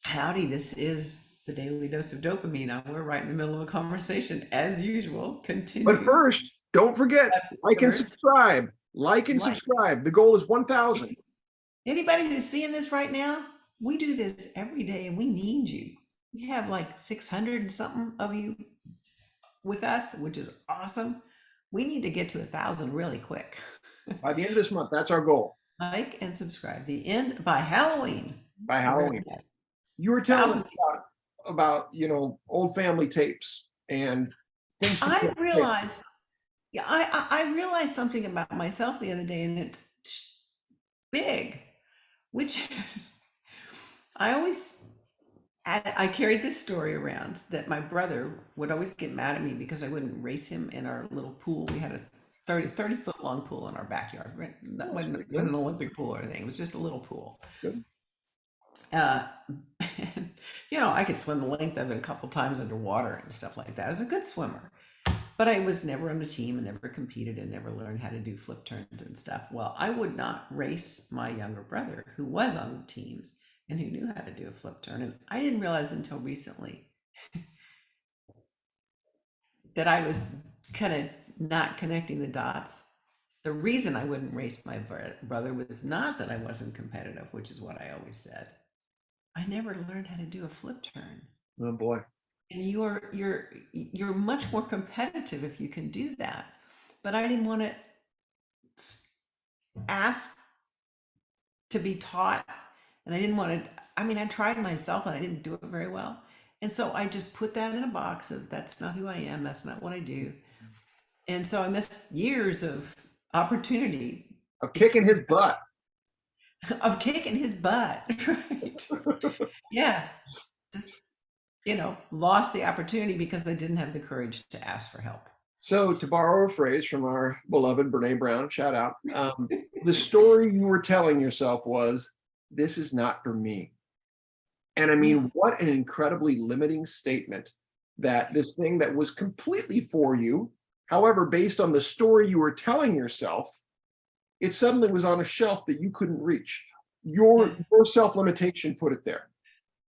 Howdy, this is the Daily Dose of Dopamine. We're right in the middle of a conversation, as usual. But Continue. first, don't forget, But like and first, subscribe. Like and like subscribe. The goal is 1,000. anybody who's seeing this right now, we do this every day and we need you. We have like 600 and something of you with us, which is awesome. We need to get to 1,000 really quick. By the end of this month, that's our goal. Like and subscribe. The end by Halloween. By We're going Halloween. to have You were telling us 1,000. about old family tapes and things to I take. realized, yeah, I realized something about myself the other day, and it's big, which is I always I carried this story around that my brother would always get mad at me because I wouldn't race him in our little pool. We had a 30 foot long pool in our backyard. Right? That Oh, that's pretty wasn't good. an Olympic pool or anything. It was just a little pool. That's good. Uh, and, I could swim the length of it a couple times underwater and stuff like that. I was a good swimmer. But I was never on a team and never competed and never learned how to do flip turns and stuff. Well, I would not race my younger brother who was on teams and who knew how to do a flip turn. And I didn't realize until recently that I was kind of not connecting the dots. The reason I wouldn't race my brother was not that I wasn't competitive, which is what I always said. I never learned how to do a flip turn. Oh boy. And you're much more competitive if you can do that. But I didn't want to ask to be taught, and I didn't want to. I mean, I tried myself and I didn't do it very well. And so I just put that in a box of that's not who I am, that's not what I do. And so I missed years of opportunity Of kicking his butt. of kicking his butt, right? Yeah, just lost the opportunity because I didn't have the courage to ask for help. So, to borrow a phrase from our beloved Brene Brown, shout out, the story you were telling yourself was, this is not for me. And I Yeah. mean, what an incredibly limiting statement that this thing that was completely for you, however, based on the story you were telling yourself, it suddenly was on a shelf that you couldn't reach. Yeah. Your self-limitation put it there.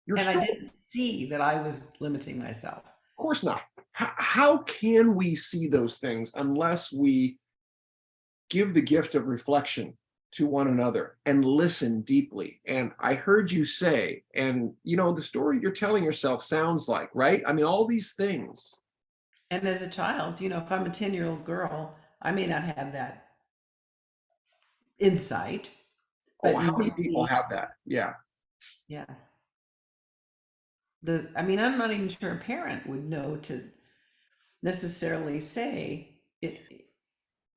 Your And I story, didn't see that I was limiting myself. of course not. How can we see those things unless we give the gift of reflection to one another and listen deeply? And I heard you say, and the story you're telling yourself sounds like, right? I mean, all these things. And as a child, if I'm a 10-year-old girl, I may not have that insight, Oh, but how many people maybe, have that? Yeah. yeah. I mean, I'm not even sure a parent would know to necessarily say it.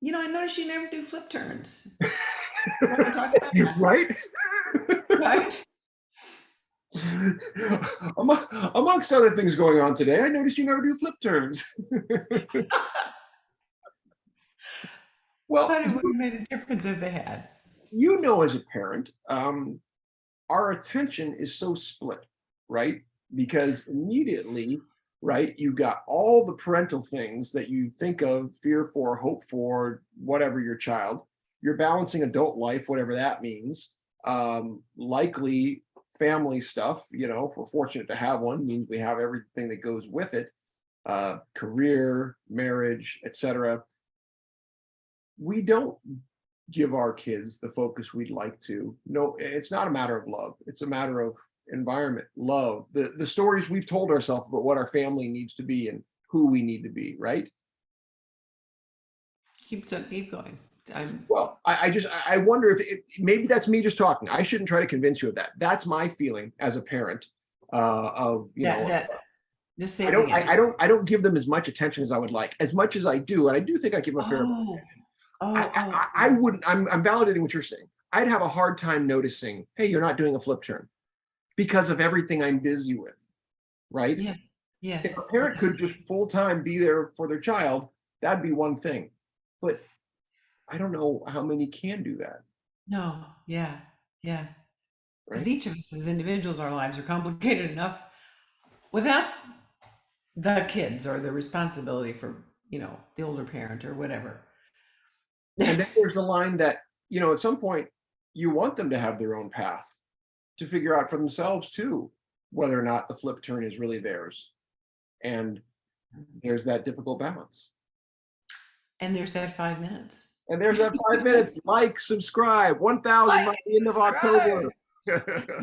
I noticed you never do flip turns. You want to talk about that? Right? Right? Amongst other things going on today, I noticed you never do flip turns. Well, But it would have made a difference if they had. as a parent, our attention is so split, right? Because immediately, right, you got all the parental things that you think of, fear for, hope for, whatever your child. You're balancing adult life, whatever that means. Likely family stuff, if we're fortunate to have one, means we have everything that goes with it, career, marriage, etc. We don't give our kids the focus we'd like to. No, it's not a matter of love. It's a matter of environment, love, the stories we've told ourselves about what our family needs to be and who we need to be, right? Keep going. I'm Well, I wonder if maybe that's me just talking. I shouldn't try to convince you of that. That's my feeling as a parent. Of that just say I it don't again. I don't give them as much attention as I would like, as much as I do, and I do think I give them a fair. Oh, I, oh, oh, I oh. wouldn't. I'm validating what you're saying. I'd have a hard time noticing, hey, you're not doing a flip turn because of everything I'm busy with, right? Yes, If a yes, parent could yes. just full time be there for their child, that'd be one thing. But I don't know how many can do that, No, yeah, yeah. Because right? each of us as individuals, our lives are complicated enough without the kids or the responsibility for, the older parent or whatever. And then there's the line that, at some point, you want them to have their own path to figure out for themselves too. whether or not the flip turn is really theirs. And there's that difficult balance. And there's that 5 minutes. And there's that 5 minutes. Like, subscribe. 1,000 by Like, the end of subscribe. October.